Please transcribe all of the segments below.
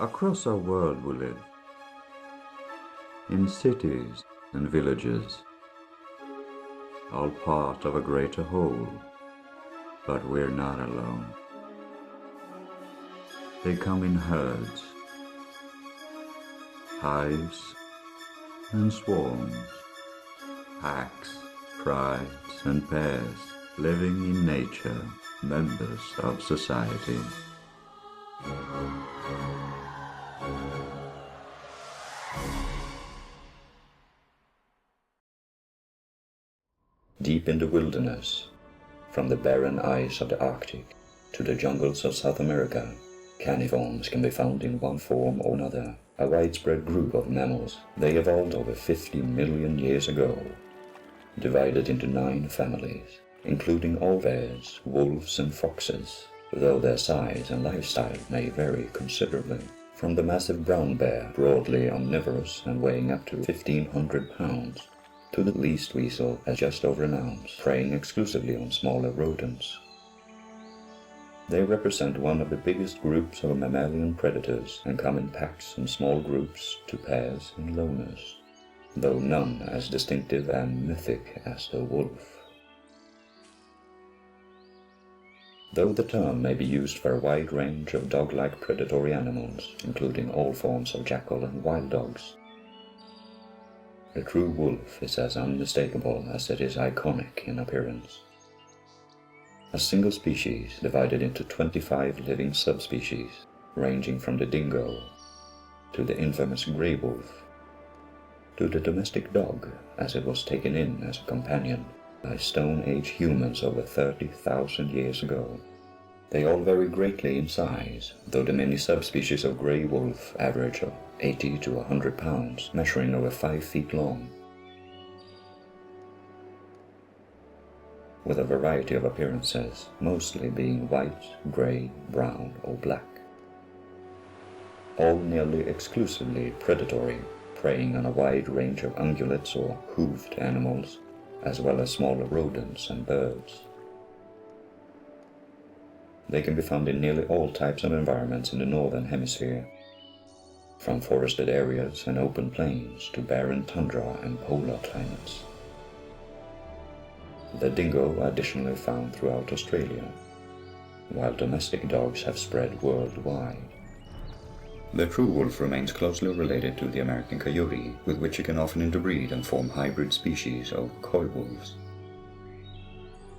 Across our world we live, in cities and villages, all part of a greater whole, but we're not alone. They come in herds, hives and swarms, packs, prides and pairs, living in nature, members of society. Deep in the wilderness, from the barren ice of the Arctic to the jungles of South America, Caniforms can be found in one form or another, a widespread group of mammals. They evolved over 50 million years ago, divided into 9 families, including all bears, wolves and foxes, though their size and lifestyle may vary considerably. From the massive brown bear, broadly omnivorous and weighing up to 1,500 pounds, to the least weasel at just over an ounce, preying exclusively on smaller rodents. They represent one of the biggest groups of mammalian predators and come in packs and small groups to pairs and loners, though none as distinctive and mythic as the wolf. Though the term may be used for a wide range of dog-like predatory animals, including all forms of jackal and wild dogs, the true wolf is as unmistakable as it is iconic in appearance. A single species divided into 25 living subspecies, ranging from the dingo to the infamous grey wolf, to the domestic dog as it was taken in as a companion by Stone Age humans over 30,000 years ago. They all vary greatly in size, though the many subspecies of grey wolf average of 80 to 100 pounds, measuring over 5 feet long, with a variety of appearances, mostly being white, grey, brown or black. All nearly exclusively predatory, preying on a wide range of ungulates or hoofed animals, as well as smaller rodents and birds. They can be found in nearly all types of environments in the northern hemisphere, from forested areas and open plains to barren tundra and polar climates. The dingo are additionally found throughout Australia, while domestic dogs have spread worldwide. The true wolf remains closely related to the American coyote, with which it can often interbreed and form hybrid species of coy wolves.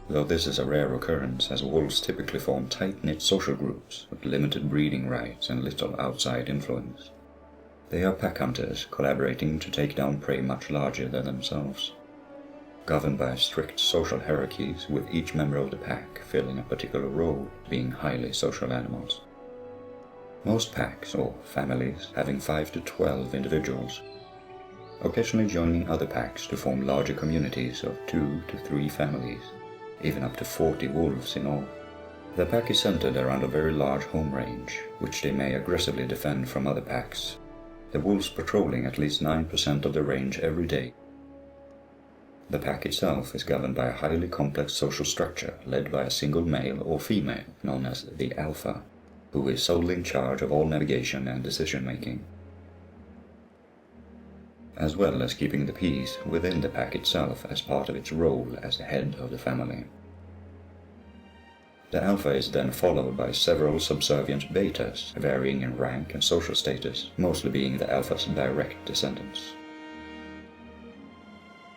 Though this is a rare occurrence, as wolves typically form tight-knit social groups with limited breeding rights and little outside influence. They are pack hunters, collaborating to take down prey much larger than themselves, governed by strict social hierarchies, with each member of the pack filling a particular role, being highly social animals. Most packs, or families, having 5 to 12 individuals, occasionally joining other packs to form larger communities of 2 to 3 families, even up to 40 wolves in all. The pack is centered around a very large home range, which they may aggressively defend from other packs, the wolves patrolling at least 9% of the range every day. The pack itself is governed by a highly complex social structure led by a single male or female, known as the alpha, who is solely in charge of all navigation and decision-making, as well as keeping the peace within the pack itself as part of its role as the head of the family. The alpha is then followed by several subservient betas, varying in rank and social status, mostly being the alpha's direct descendants,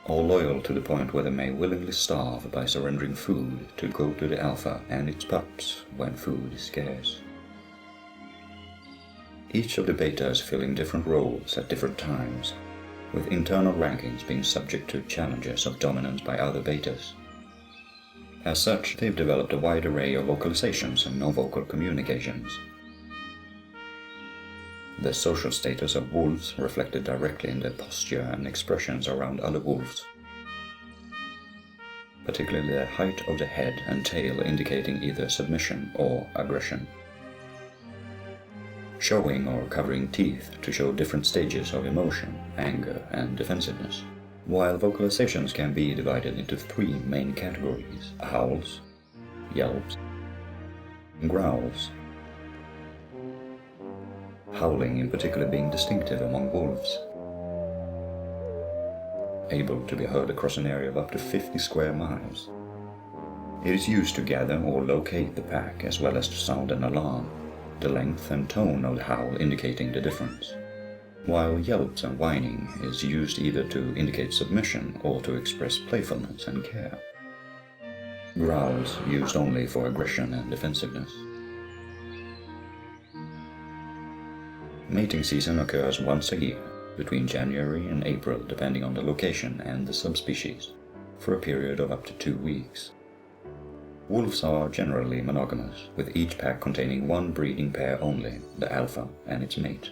all loyal to the point where they may willingly starve by surrendering food to go to the alpha and its pups when food is scarce. Each of the betas filling different roles at different times, with internal rankings being subject to challenges of dominance by other betas. As such, they've developed a wide array of vocalizations and non-vocal communications. The social status of wolves reflected directly in their posture and expressions around other wolves, particularly the height of the head and tail indicating either submission or aggression, showing or covering teeth to show different stages of emotion, anger, and defensiveness. While vocalizations can be divided into 3 main categories: howls, yelps, and growls. howling in particular being distinctive among wolves, able to be heard across an area of up to 50 square miles. It is used to gather or locate the pack, as well as to sound an alarm, the length and tone of the howl indicating the difference, while yelps and whining is used either to indicate submission or to express playfulness and care. Growls used only for aggression and defensiveness. Mating season occurs once a year, between January and April depending on the location and the subspecies, for a period of up to 2 weeks. Wolves are generally monogamous, with each pack containing one breeding pair only, the alpha and its mate,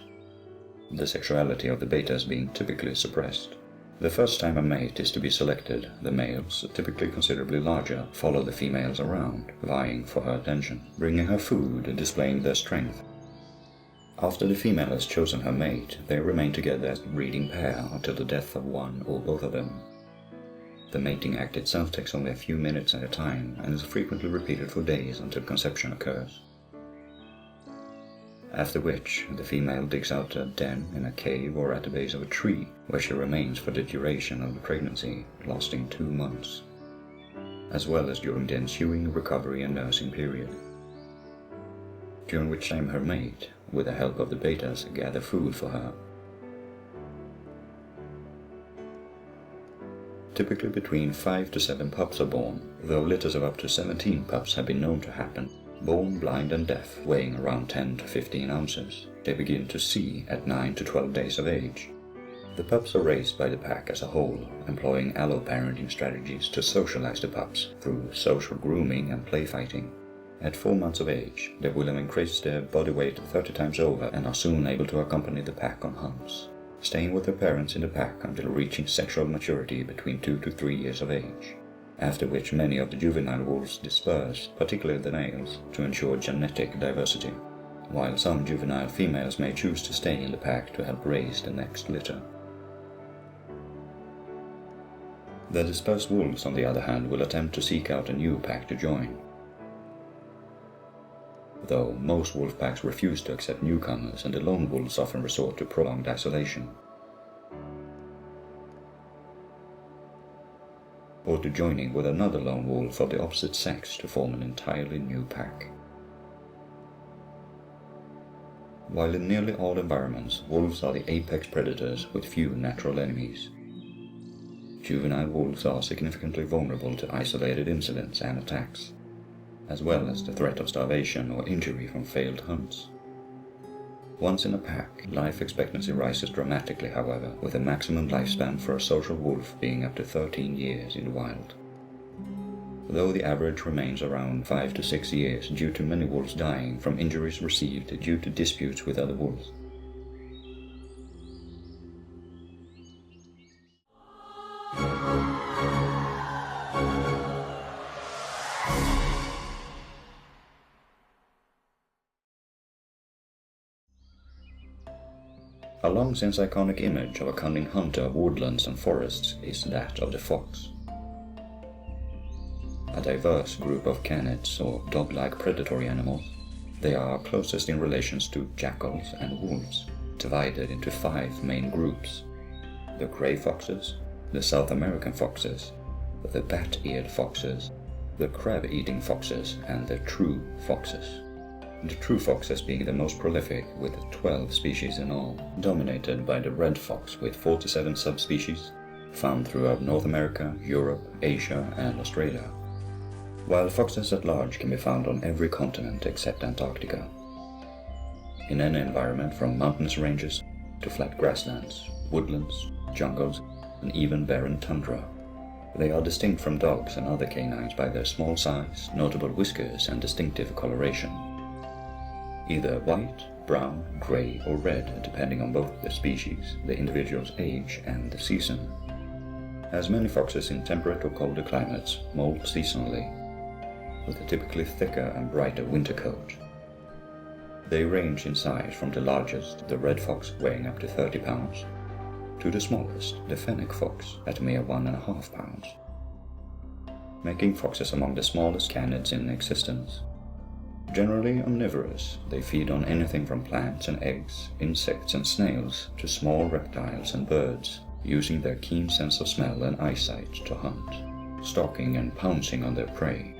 the sexuality of the betas being typically suppressed. The first time a mate is to be selected, the males, typically considerably larger, follow the females around, vying for her attention, bringing her food and displaying their strength. After the female has chosen her mate, they remain together as the breeding pair until the death of one or both of them. The mating act itself takes only a few minutes at a time and is frequently repeated for days until conception occurs. After which, the female digs out a den in a cave or at the base of a tree, where she remains for the duration of the pregnancy, lasting 2 months, as well as during the ensuing recovery and nursing period, during which time her mate, with the help of the betas, gather food for her. Typically between 5 to 7 pups are born, though litters of up to 17 pups have been known to happen. Born blind and deaf, weighing around 10 to 15 ounces, they begin to see at 9 to 12 days of age. The pups are raised by the pack as a whole, employing allo-parenting strategies to socialize the pups through social grooming and play fighting. At 4 months of age, they will have increased their body weight 30 times over and are soon able to accompany the pack on hunts, staying with their parents in the pack until reaching sexual maturity between 2 to 3 years of age, after which many of the juvenile wolves disperse, particularly the males, to ensure genetic diversity, while some juvenile females may choose to stay in the pack to help raise the next litter. The dispersed wolves, on the other hand, will attempt to seek out a new pack to join, though most wolf packs refuse to accept newcomers and the lone wolves often resort to prolonged isolation, or to joining with another lone wolf of the opposite sex to form an entirely new pack. While in nearly all environments, wolves are the apex predators with few natural enemies, juvenile wolves are significantly vulnerable to isolated incidents and attacks, as well as the threat of starvation or injury from failed hunts. Once in a pack, life expectancy rises dramatically, however, with a maximum lifespan for a social wolf being up to 13 years in the wild, though the average remains around 5 to 6 years due to many wolves dying from injuries received due to disputes with other wolves. A long since iconic image of a cunning hunter of woodlands and forests is that of the fox. A diverse group of canids, or dog-like predatory animals, they are closest in relations to jackals and wolves, divided into 5 main groups: the gray foxes, the South American foxes, the bat-eared foxes, the crab-eating foxes, and the true foxes. The true foxes being the most prolific, with 12 species in all, dominated by the red fox with 47 subspecies, found throughout North America, Europe, Asia, and Australia, while foxes at large can be found on every continent except Antarctica. In any environment from mountainous ranges to flat grasslands, woodlands, jungles, and even barren tundra, they are distinct from dogs and other canines by their small size, notable whiskers, and distinctive coloration, either white, brown, gray, or red, depending on both the species, the individual's age, and the season. As many foxes in temperate or colder climates molt seasonally, with a typically thicker and brighter winter coat. They range in size from the largest, the red fox, weighing up to 30 pounds, to the smallest, the fennec fox, at a mere 1.5 pounds, making foxes among the smallest canids in existence. Generally omnivorous, they feed on anything from plants and eggs, insects and snails, to small reptiles and birds, using their keen sense of smell and eyesight to hunt, stalking and pouncing on their prey,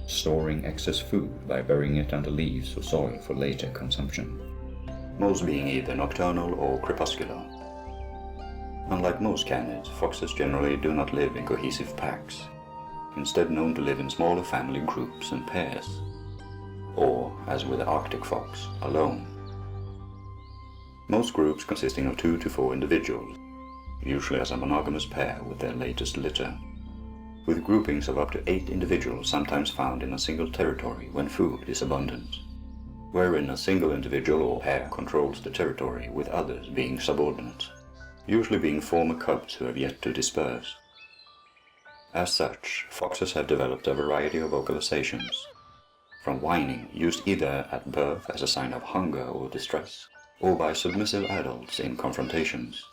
storing excess food by burying it under leaves or soil for later consumption, most being either nocturnal or crepuscular. Unlike most canids, foxes generally do not live in cohesive packs, instead known to live in smaller family groups and pairs, or, as with the Arctic fox, alone. Most groups consisting of 2 to 4 individuals, usually as a monogamous pair with their latest litter, with groupings of up to 8 individuals sometimes found in a single territory when food is abundant, wherein a single individual or pair controls the territory with others being subordinate, usually being former cubs who have yet to disperse. As such, foxes have developed a variety of vocalizations, from whining, used either at birth as a sign of hunger or distress, or by submissive adults in confrontations,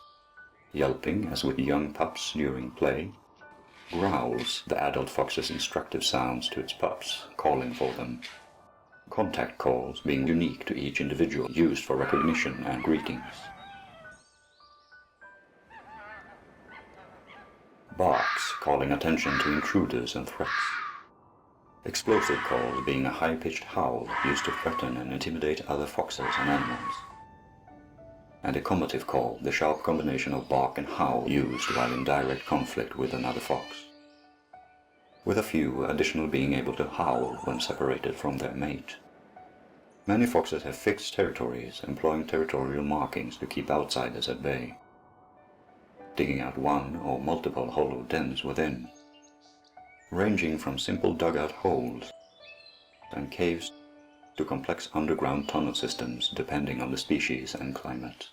yelping as with young pups during play, growls, the adult fox's instructive sounds to its pups, calling for them, contact calls being unique to each individual, used for recognition and greetings, barks calling attention to intruders and threats, explosive calls being a high-pitched howl used to threaten and intimidate other foxes and animals, and a combative call, the sharp combination of bark and howl used while in direct conflict with another fox, with a few additional being able to howl when separated from their mate. Many foxes have fixed territories, employing territorial markings to keep outsiders at bay, digging out one or multiple hollow dens within, ranging from simple dugout holes and caves to complex underground tunnel systems depending on the species and climate.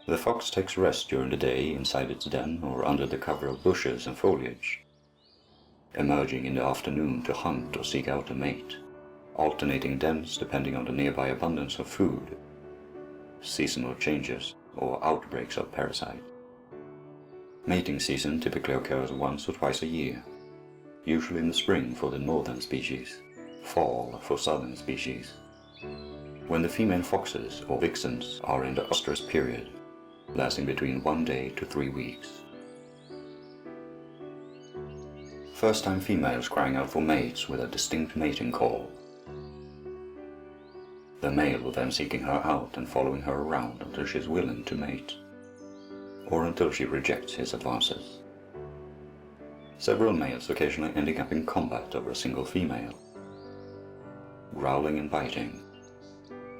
The fox takes rest during the day inside its den or under the cover of bushes and foliage, emerging in the afternoon to hunt or seek out a mate, alternating dens depending on the nearby abundance of food, seasonal changes, or outbreaks of parasites. Mating season typically occurs once or twice a year, usually in the spring for the northern species, fall for southern species, when the female foxes or vixens are in the oestrus period, lasting between 1 day to 3 weeks. First-time females crying out for mates with a distinct mating call. The male then seeking her out and following her around until she is willing to mate, or until she rejects his advances. Several males occasionally ending up in combat over a single female, growling and biting.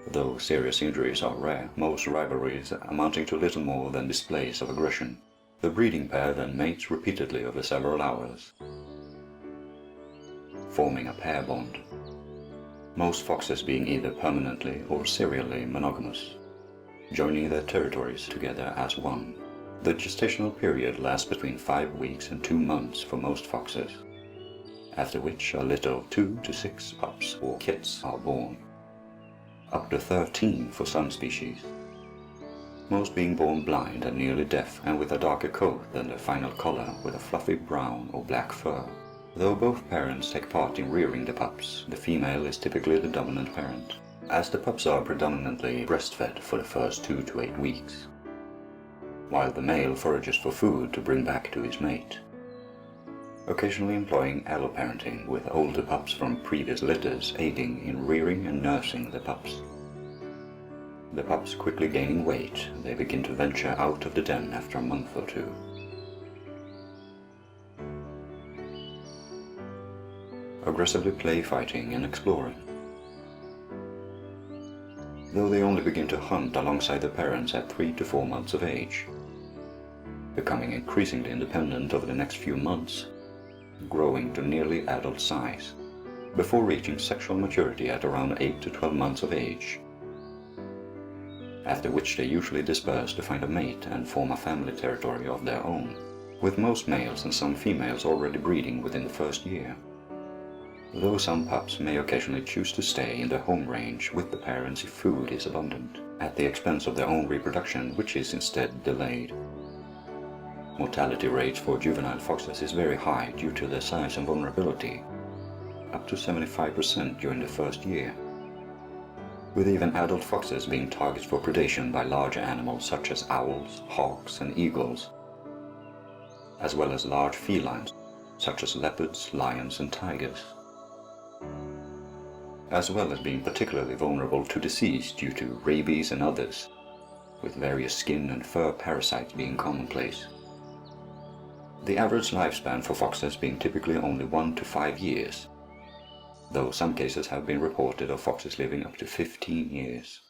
Though serious injuries are rare, most rivalries amounting to little more than displays of aggression. The breeding pair then mates repeatedly over several hours, forming a pair bond, most foxes being either permanently or serially monogamous, joining their territories together as one. The gestational period lasts between 5 weeks and 2 months for most foxes, after which a litter of 2 to 6 pups or kits are born, up to 13 for some species, most being born blind and nearly deaf and with a darker coat than their final color with a fluffy brown or black fur. Though both parents take part in rearing the pups, the female is typically the dominant parent, as the pups are predominantly breastfed for the first 2 to 8 weeks, while the male forages for food to bring back to his mate, occasionally employing alloparenting with older pups from previous litters aiding in rearing and nursing the pups. The pups quickly gaining weight, they begin to venture out of the den after a month or 2. Aggressively play fighting and exploring. Though they only begin to hunt alongside their parents at 3 to 4 months of age, becoming increasingly independent over the next few months, growing to nearly adult size, before reaching sexual maturity at around 8 to 12 months of age, after which they usually disperse to find a mate and form a family territory of their own, with most males and some females already breeding within the first year, though some pups may occasionally choose to stay in their home range with the parents if food is abundant, at the expense of their own reproduction, which is instead delayed. Mortality rates for juvenile foxes is very high due to their size and vulnerability, up to 75% during the first year, with even adult foxes being targets for predation by larger animals such as owls, hawks, and eagles, as well as large felines such as leopards, lions, and tigers, as well as being particularly vulnerable to disease due to rabies and others, with various skin and fur parasites being commonplace. The average lifespan for foxes being typically only 1 to 5 years, though some cases have been reported of foxes living up to 15 years.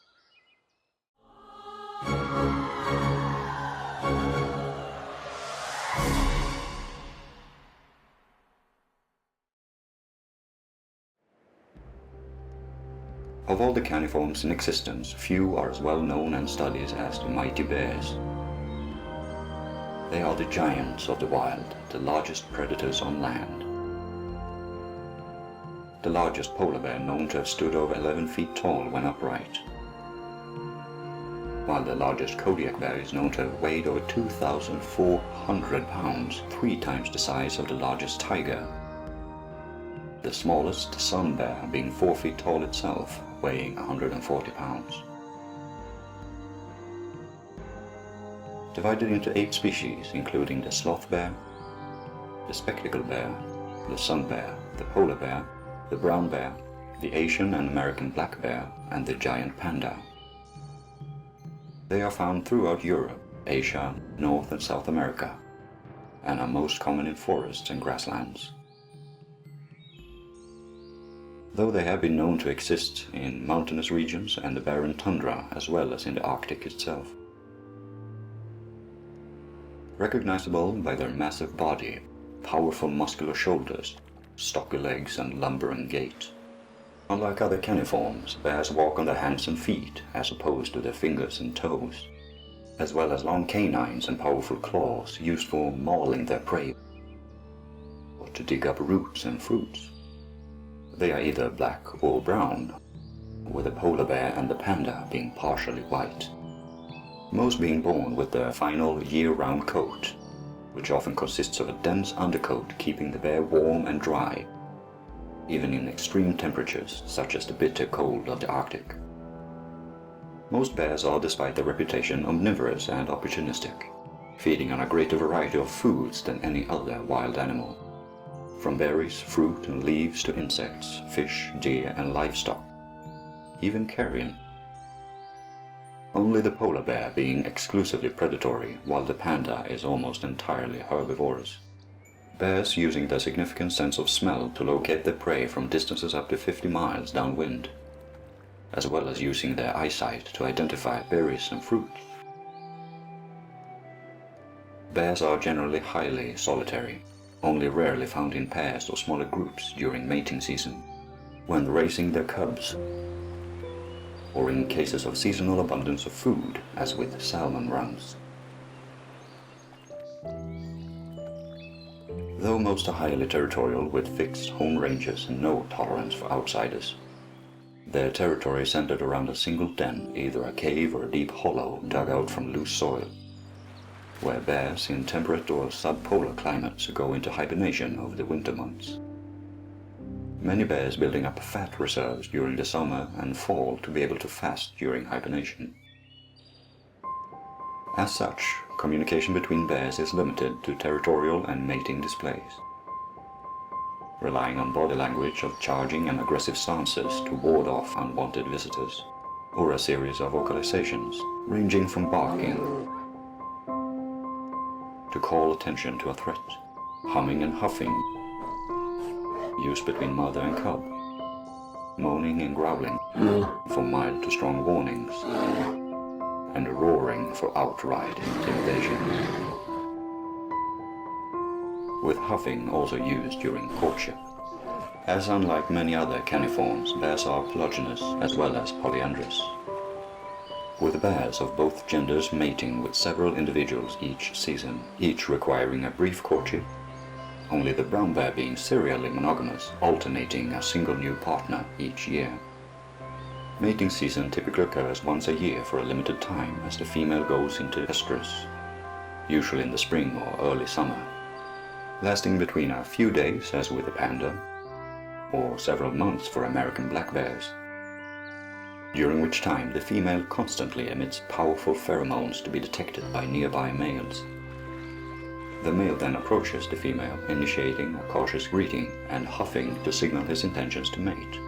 Of all the caniforms in existence, few are as well known and studied as the mighty bears. They are the giants of the wild, the largest predators on land. The largest polar bear known to have stood over 11 feet tall when upright, while the largest Kodiak bear is known to have weighed over 2,400 pounds, 3 times the size of the largest tiger. The smallest sun bear being 4 feet tall itself, weighing 140 pounds. Divided into 8 species, including the sloth bear, the spectacled bear, the sun bear, the polar bear, the brown bear, the Asian and American black bear, and the giant panda. They are found throughout Europe, Asia, North and South America, and are most common in forests and grasslands. Though they have been known to exist in mountainous regions and the barren tundra, as well as in the Arctic itself. Recognizable by their massive body, powerful muscular shoulders, stocky legs and lumbering gait. Unlike other caniforms, bears walk on their hands and feet as opposed to their fingers and toes, as well as long canines and powerful claws used for mauling their prey or to dig up roots and fruits. They are either black or brown, with the polar bear and the panda being partially white. Most being born with their final year-round coat, which often consists of a dense undercoat keeping the bear warm and dry, even in extreme temperatures such as the bitter cold of the Arctic. Most bears are, despite their reputation, omnivorous and opportunistic, feeding on a greater variety of foods than any other wild animal, from berries, fruit and leaves to insects, fish, deer and livestock, even carrion. Only the polar bear being exclusively predatory, while the panda is almost entirely herbivorous. Bears using their significant sense of smell to locate their prey from distances up to 50 miles downwind, as well as using their eyesight to identify berries and fruit. Bears are generally highly solitary, only rarely found in pairs or smaller groups during mating season, when raising their cubs, or in cases of seasonal abundance of food, as with salmon runs. Though most are highly territorial with fixed home ranges and no tolerance for outsiders, their territory is centered around a single den, either a cave or a deep hollow dug out from loose soil, where bears in temperate or subpolar climates go into hibernation over the winter months. Many bears building up fat reserves during the summer and fall to be able to fast during hibernation. As such, communication between bears is limited to territorial and mating displays, relying on body language of charging and aggressive stances to ward off unwanted visitors, or a series of vocalizations ranging from barking to call attention to a threat, humming and huffing used between mother and cub, moaning and growling for mild to strong warnings, and roaring for outright intimidation, with huffing also used during courtship. As unlike many other caniforms, bears are polygynous as well as polyandrous, with bears of both genders mating with several individuals each season, each requiring a brief courtship, only the brown bear being serially monogamous, alternating a single new partner each year. Mating season typically occurs once a year for a limited time as the female goes into estrus, usually in the spring or early summer, lasting between a few days as with the panda, or several months for American black bears. during which time the female constantly emits powerful pheromones to be detected by nearby males. The male then approaches the female, initiating a cautious greeting and huffing to signal his intentions to mate.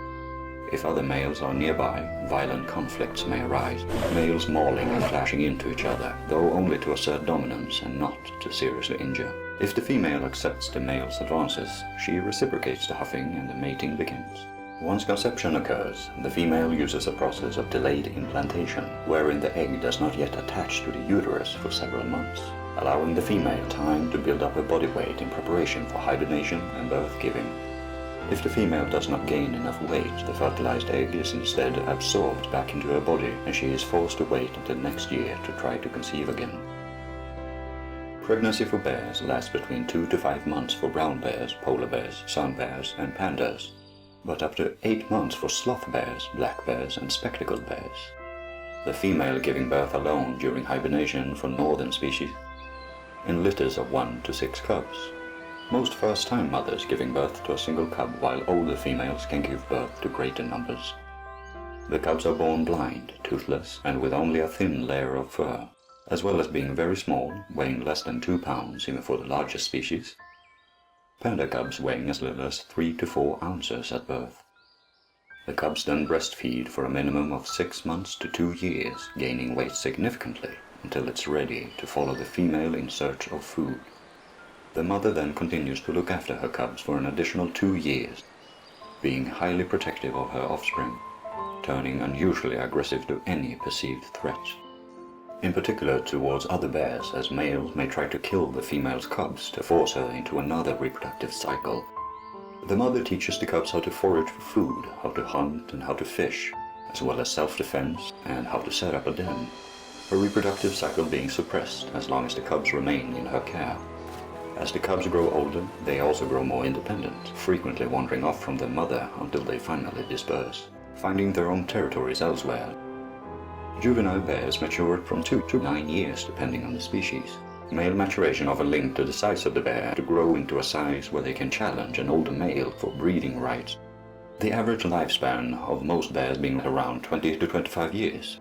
If other males are nearby, violent conflicts may arise, males mauling and clashing into each other, though only to assert dominance and not to seriously injure. If the female accepts the male's advances, she reciprocates the huffing and the mating begins. Once conception occurs, the female uses a process of delayed implantation, wherein the egg does not yet attach to the uterus for several months, allowing the female time to build up a body weight in preparation for hibernation and birth-giving. If the female does not gain enough weight, the fertilized egg is instead absorbed back into her body, and she is forced to wait until next year to try to conceive again. Pregnancy for bears lasts between 2 to 5 months for brown bears, polar bears, sun bears, and pandas, but up to 8 months for sloth bears, black bears, and spectacled bears. The female giving birth alone during hibernation for northern species, in litters of 1 to 6 cubs. Most first-time mothers giving birth to a single cub, while older females can give birth to greater numbers. The cubs are born blind, toothless, and with only a thin layer of fur, as well as being very small, weighing less than 2 pounds even for the largest species. Panda cubs weighing as little as 3 to 4 ounces at birth. The cubs then breastfeed for a minimum of 6 months to 2 years, gaining weight significantly until it's ready to follow the female in search of food. The mother then continues to look after her cubs for an additional 2 years, being highly protective of her offspring, turning unusually aggressive to any perceived threat. In particular towards other bears, as males may try to kill the female's cubs to force her into another reproductive cycle. The mother teaches the cubs how to forage for food, how to hunt and how to fish, as well as self-defense and how to set up a den, her reproductive cycle being suppressed as long as the cubs remain in her care. As the cubs grow older, they also grow more independent, frequently wandering off from their mother until they finally disperse, finding their own territories elsewhere. Juvenile bears matured from 2 to 9 years depending on the species. Male maturation often linked to the size of the bear to grow into a size where they can challenge an older male for breeding rights. The average lifespan of most bears being around 20 to 25 years.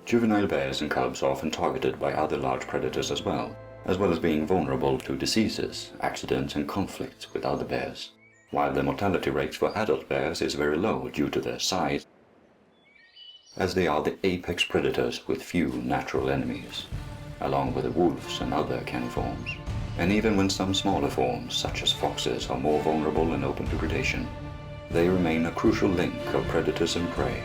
Juvenile bears and cubs are often targeted by other large predators as well as being vulnerable to diseases, accidents and conflicts with other bears, while the mortality rate for adult bears is very low due to their size, as they are the apex predators with few natural enemies, along with the wolves and other caniforms. And even when some smaller forms, such as foxes, are more vulnerable and open to predation, they remain a crucial link of predators and prey,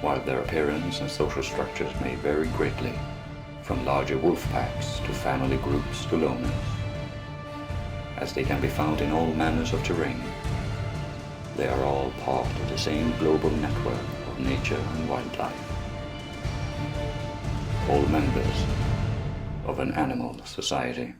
while their appearance and social structures may vary greatly, from larger wolf packs to family groups to loners, as they can be found in all manners of terrain. They are all part of the same global network of nature and wildlife, all members of an animal society.